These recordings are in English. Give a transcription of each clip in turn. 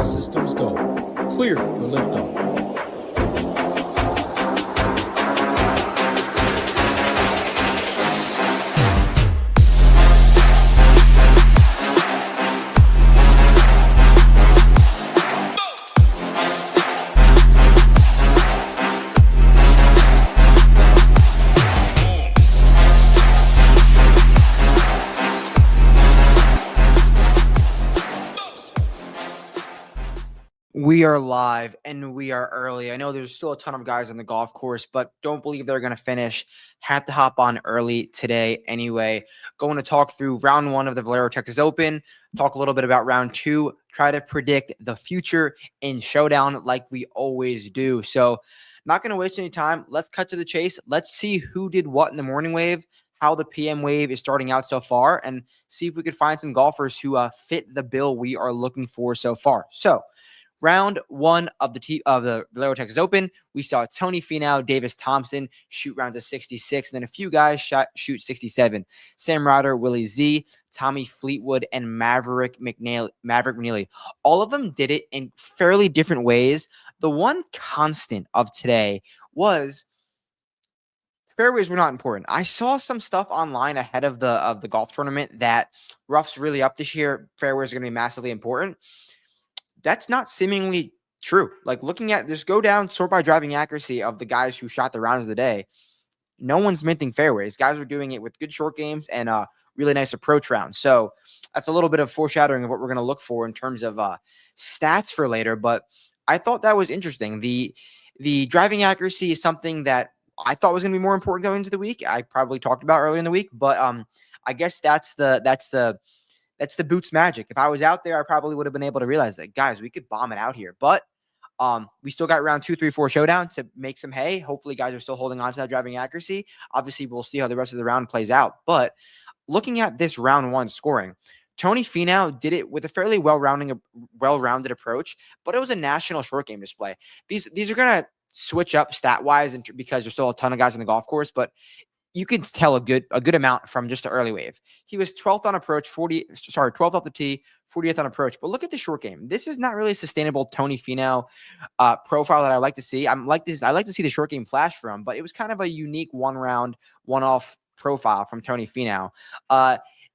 systems go. Clear for liftoff. We are live and we are early. I know there's still a ton of guys on the golf course, but don't believe they're going to finish. Had to hop on early today anyway. Going to talk through round 1 of the Valero Texas Open, talk a little bit about round 2, try to predict the future in Showdown like we always do. So not going to waste any time. Let's cut to the chase. Let's see who did what in the morning wave, how the PM wave is starting out so far, and see if we could find some golfers who fit the bill we are looking for so far. So round 1 of the Valero Texas Open, we saw Tony Finau, Davis Thompson shoot rounds of 66, and then a few guys shoot 67. Sam Ryder, Willie Z, Tommy Fleetwood, and Maverick McNeely. All of them did it in fairly different ways. The one constant of today was fairways were not important. I saw some stuff online ahead of the golf tournament that rough's really up this year. Fairways are going to be massively important. That's not seemingly true. Like looking at this, go down, sort by driving accuracy of the guys who shot the rounds of the day. No one's minting fairways. Guys are doing it with good short games and really nice approach rounds. So that's a little bit of foreshadowing of what we're going to look for in terms of stats for later. But I thought that was interesting. The driving accuracy is something that I thought was going to be more important going into the week. I probably talked about earlier in the week, but I guess that's the Boots magic. If I was out there, I probably would have been able to realize that, guys, we could bomb it out here. But we still got round 2, 3, 4 showdown to make some hay. Hopefully, guys are still holding on to that driving accuracy. Obviously, we'll see how the rest of the round plays out. But looking at this round 1 scoring, Tony Finau did it with a fairly well-rounded approach, but it was a national short game display. These are going to switch up stat-wise because there's still a ton of guys on the golf course, but you can tell a good amount from just the early wave. He was 12th on approach, 12th off the tee, 40th on approach. But look at the short game. This is not really a sustainable Tony Finau profile that I like to see. I like to see the short game flash from, but it was kind of a unique one-round, one-off profile from Tony Finau.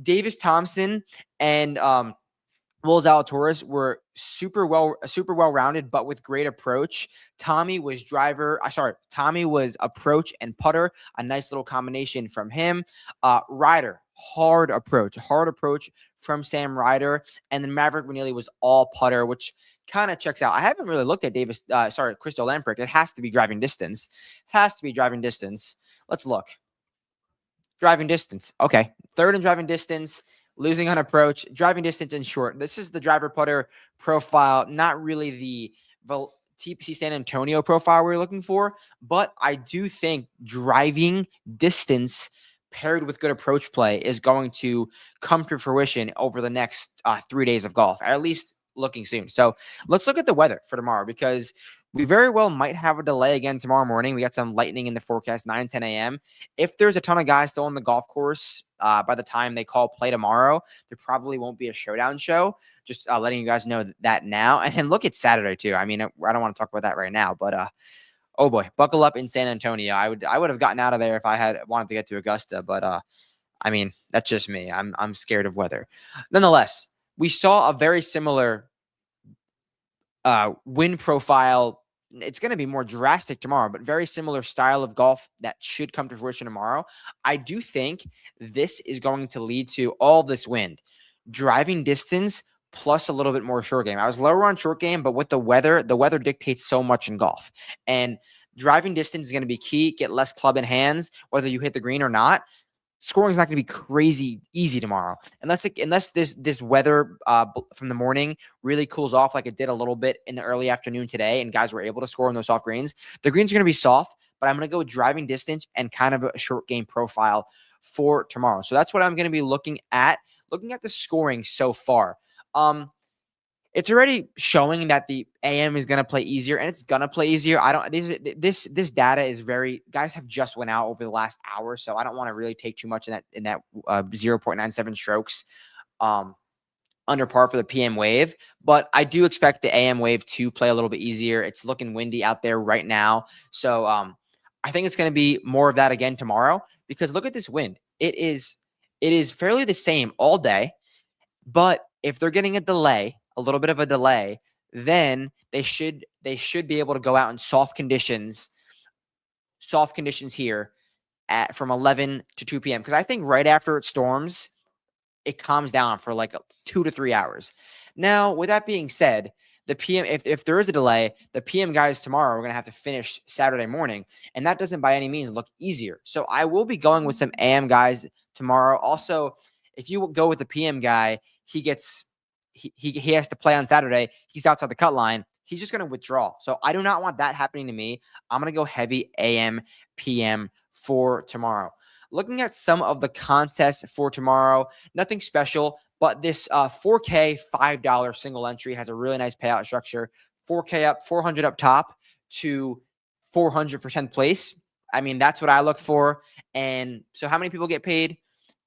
Davis Thompson and Will Zalatoris were super well rounded, but with great approach. Tommy was approach and putter, a nice little combination from him. Ryder, hard approach from Sam Ryder, and then Maverick McNeely was all putter, which kind of checks out. I haven't really looked at Crystal Lamprecht. It has to be driving distance. Let's look. Driving distance. Okay, 3rd in driving distance. Losing on approach, driving distance, and short. This is the driver putter profile, not really the TPC San Antonio profile we're looking for, but I do think driving distance paired with good approach play is going to come to fruition over the next 3 days of golf, at least looking soon. So let's look at the weather for tomorrow, because we very well might have a delay again tomorrow morning. We got some lightning in the forecast, 9, 10 a.m. If there's a ton of guys still on the golf course by the time they call play tomorrow, there probably won't be a showdown show. Just letting you guys know that now. And then look at Saturday too. I mean, I don't want to talk about that right now, but oh boy, buckle up in San Antonio. I would have gotten out of there if I had wanted to get to Augusta, but I mean, that's just me. I'm scared of weather. Nonetheless, we saw a very similar wind profile. It's going to be more drastic tomorrow, but very similar style of golf that should come to fruition tomorrow. I do think this is going to lead to all this wind, driving distance, plus a little bit more short game. I was lower on short game, but with the weather dictates so much in golf. And driving distance is going to be key. Get less club in hands, whether you hit the green or not. Scoring is not going to be crazy easy tomorrow, unless this weather from the morning really cools off like it did a little bit in the early afternoon today, and guys were able to score on those soft greens. The greens are going to be soft, but I'm going to go with driving distance and kind of a short game profile for tomorrow. So that's what I'm going to be looking at the scoring so far. It's already showing that the AM is going to play easier, and it's going to play easier. This data is guys have just went out over the last hour, so I don't want to really take too much in that 0.97 strokes. under par for the PM wave, but I do expect the AM wave to play a little bit easier. It's looking windy out there right now. So I think it's going to be more of that again tomorrow, because look at this wind. It is fairly the same all day, but if they're getting a little bit of a delay, then they should be able to go out in soft conditions here from 11 to 2 p.m. Because I think right after it storms, it calms down for like 2 to 3 hours. Now, with that being said, the PM, if there is a delay, the PM guys tomorrow are going to have to finish Saturday morning, and that doesn't by any means look easier. So I will be going with some AM guys tomorrow. Also, if you go with the PM guy, he has to play on Saturday. He's outside the cut line. He's just going to withdraw. So I do not want that happening to me. I'm going to go heavy AM, PM for tomorrow. Looking at some of the contests for tomorrow, nothing special, but this 4K $5 single entry has a really nice payout structure. 4K up, 400 up top to 400 for 10th place. I mean, that's what I look for. And so how many people get paid?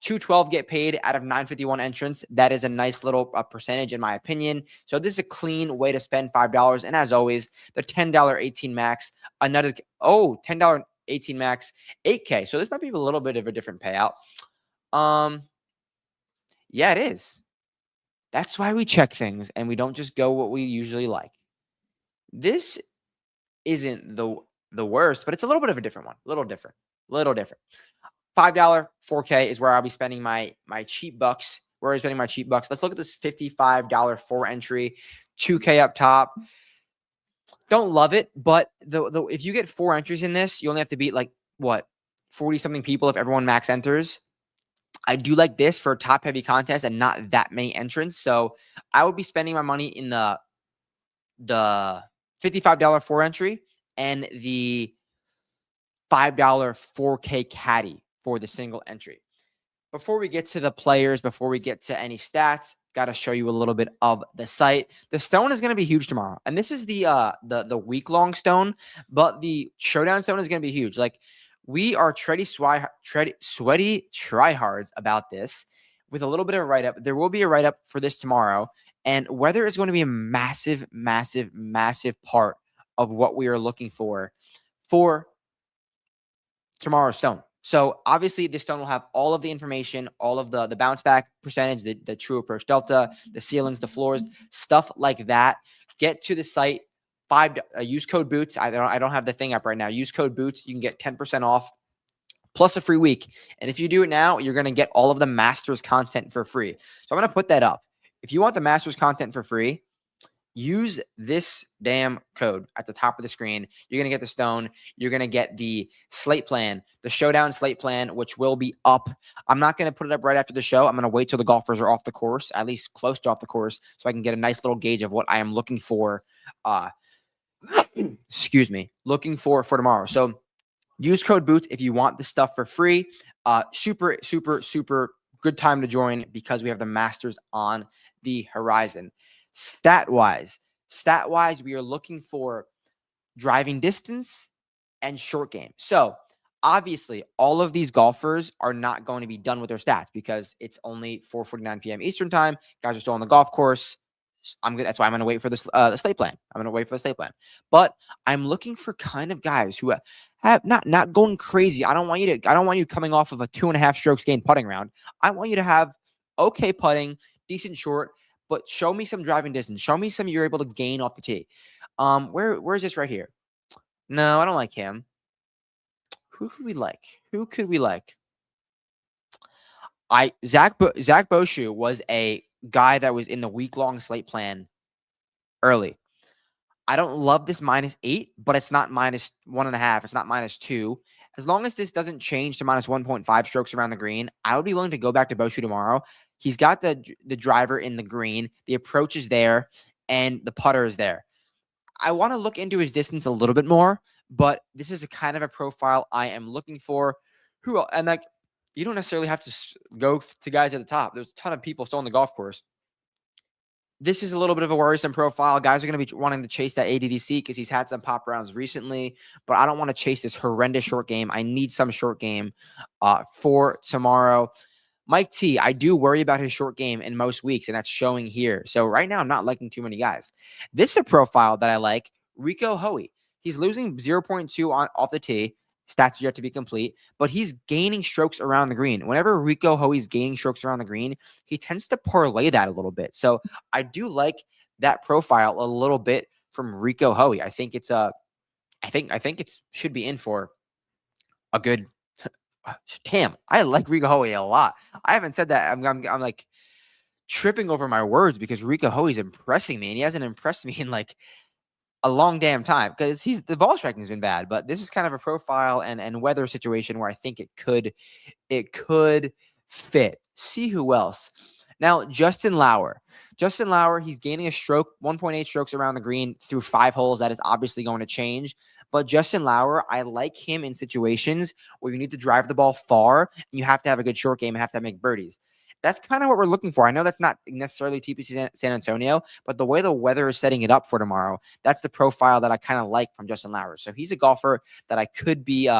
212 get paid out of 951 entrants. That is a nice little percentage in my opinion. So this is a clean way to spend $5. And as always, the $10 18 max, another, $10 18 max, 8K. So this might be a little bit of a different payout. Yeah, it is. That's why we check things and we don't just go what we usually like. This isn't the worst, but it's a little bit of a different one. Little different. $5 4K is where I'll be spending my cheap bucks. Where I'm spending my cheap bucks. Let's look at this $55 4 entry, 2K up top. Don't love it, but if you get 4 entries in this, you only have to beat like what 40 something people if everyone max enters. I do like this for a top heavy contest and not that many entrants. So I would be spending my money in the $55 4 entry and the $5 4K caddy for the single entry. Before we get to the players, before we get to any stats, got to show you a little bit of the site. The stone is going to be huge tomorrow. And this is the week-long stone, but the showdown stone is going to be huge. Like, we are sweaty tryhards about this with a little bit of a write-up. There will be a write-up for this tomorrow, and weather is going to be a massive, massive, massive part of what we are looking for tomorrow's stone. So obviously this stone will have all of the information, all of the bounce back percentage, the true approach delta, the ceilings, the floors, stuff like that. Get to the site. Use code BOOTS. I don't have the thing up right now. Use code BOOTS. You can get 10% off plus a free week. And if you do it now, you're going to get all of the Masters content for free. So I'm going to put that up. If you want the Masters content for free, use this damn code at the top of the screen. You're going to get the stone. You're going to get the slate plan, the showdown slate plan, which will be up. I'm not going to put it up right after the show. I'm going to wait till the golfers are off the course, at least close to off the course, so I can get a nice little gauge of what I am looking for. Looking for tomorrow. So use code BOOTS if you want this stuff for free. Super, super, super good time to join because we have the Masters on the horizon. Stat-wise, we are looking for driving distance and short game. So obviously, all of these golfers are not going to be done with their stats because it's only 4:49 p.m. Eastern time. Guys are still on the golf course. That's why I'm going to wait for the slate plan. I'm going to wait for the slate plan. But I'm looking for kind of guys who have not going crazy. I don't want you coming off of a 2.5 strokes gained putting round. I want you to have okay putting, decent short, but show me some driving distance. Show me some you're able to gain off the tee. Where is this right here? No, I don't like him. Who could we like? Zach Boshu was a guy that was in the week-long slate plan early. I don't love this -8, but it's not -1.5. It's not -2. As long as this doesn't change to -1.5 strokes around the green, I would be willing to go back to Boshu tomorrow. He's got the driver in the green. The approach is there, and the putter is there. I want to look into his distance a little bit more, but this is a kind of a profile I am looking for. You don't necessarily have to go to guys at the top. There's a ton of people still on the golf course. This is a little bit of a worrisome profile. Guys are going to be wanting to chase that ADDC because he's had some pop rounds recently, but I don't want to chase this horrendous short game. I need some short game for tomorrow. Mike T, I do worry about his short game in most weeks, and that's showing here. So right now, I'm not liking too many guys. This is a profile that I like, Rico Hoey. He's losing 0.2 off the tee. Stats are yet to be complete, but he's gaining strokes around the green. Whenever Rico Hoey's gaining strokes around the green, he tends to parlay that a little bit. So I do like that profile a little bit from Rico Hoey. I think it's I think it should be in for a good. Damn, I like Rico Hoey a lot. I haven't said that. I'm like tripping over my words because Rico Hoey's impressing me, and he hasn't impressed me in like a long damn time because the ball striking has been bad. But this is kind of a profile and weather situation where I think it could fit. See who else. Now, Justin Lauer. Justin Lauer, he's gaining a stroke, 1.8 strokes around the green through 5 holes. That is obviously going to change. But Justin Lauer, I like him in situations where you need to drive the ball far and you have to have a good short game and have to make birdies. That's kind of what we're looking for. I know that's not necessarily TPC San Antonio, but the way the weather is setting it up for tomorrow, that's the profile that I kind of like from Justin Lauer. So he's a golfer that I could be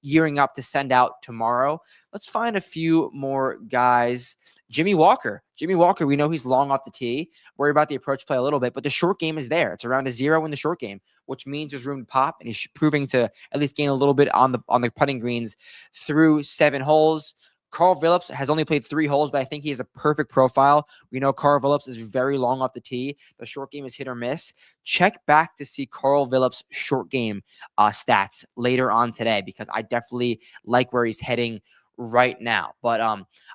gearing up to send out tomorrow. Let's find a few more guys. Jimmy Walker. Jimmy Walker, we know he's long off the tee. Worry about the approach play a little bit, but the short game is there. It's around a 0 in the short game, which means there's room to pop, and he's proving to at least gain a little bit on the putting greens through 7 holes. Carl Phillips has only played 3 holes, but I think he has a perfect profile. We know Carl Phillips is very long off the tee. The short game is hit or miss. Check back to see Carl Phillips' short game stats later on today because I definitely like where he's heading right now. But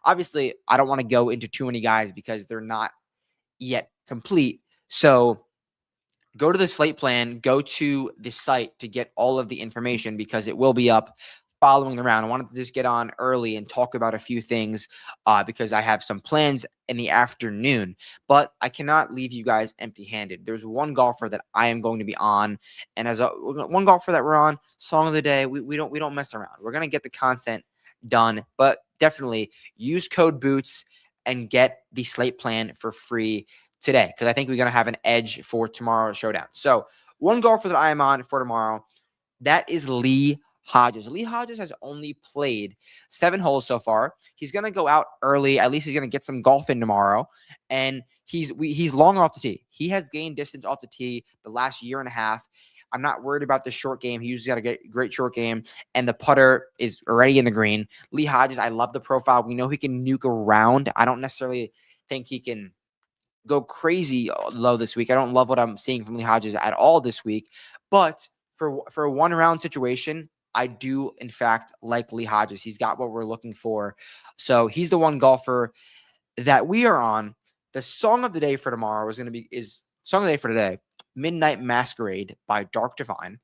obviously, I don't want to go into too many guys because they're not yet complete. So go to the slate plan, go to the site to get all of the information because it will be up following the round. I wanted to just get on early and talk about a few things because I have some plans in the afternoon, but I cannot leave you guys empty-handed. There's one golfer that I am going to be on, and as one golfer that we're on, song of the day, we don't mess around. We're going to get the content done, but definitely use code BOOTS and get the slate plan for free today because I think we're going to have an edge for tomorrow's showdown. So one golfer that I am on for tomorrow, that is Lee Hodges. Lee Hodges has only played 7 holes so far. He's going to go out early. At least he's going to get some golf in tomorrow. And he's long off the tee. He has gained distance off the tee the last year and a half. I'm not worried about the short game. He usually got a great short game, and the putter is already in the green. Lee Hodges, I love the profile. We know he can nuke around. I don't necessarily think he can go crazy low this week. I don't love what I'm seeing from Lee Hodges at all this week. But for a one-round situation, I do, in fact, like Lee Hodges. He's got what we're looking for. So he's the one golfer that we are on. The song of the day for tomorrow is song of the day for today, Midnight Masquerade by Dark Divine.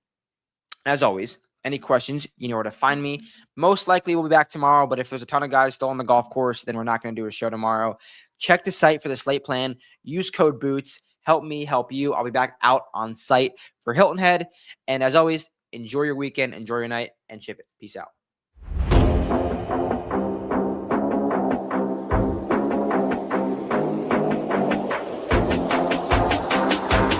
As always, any questions, you know where to find me. Most likely we'll be back tomorrow, but if there's a ton of guys still on the golf course, then we're not going to do a show tomorrow. Check the site for the slate plan. Use code BOOTS. Help me help you. I'll be back out on site for Hilton Head. And as always, enjoy your weekend, enjoy your night, and ship it. Peace out.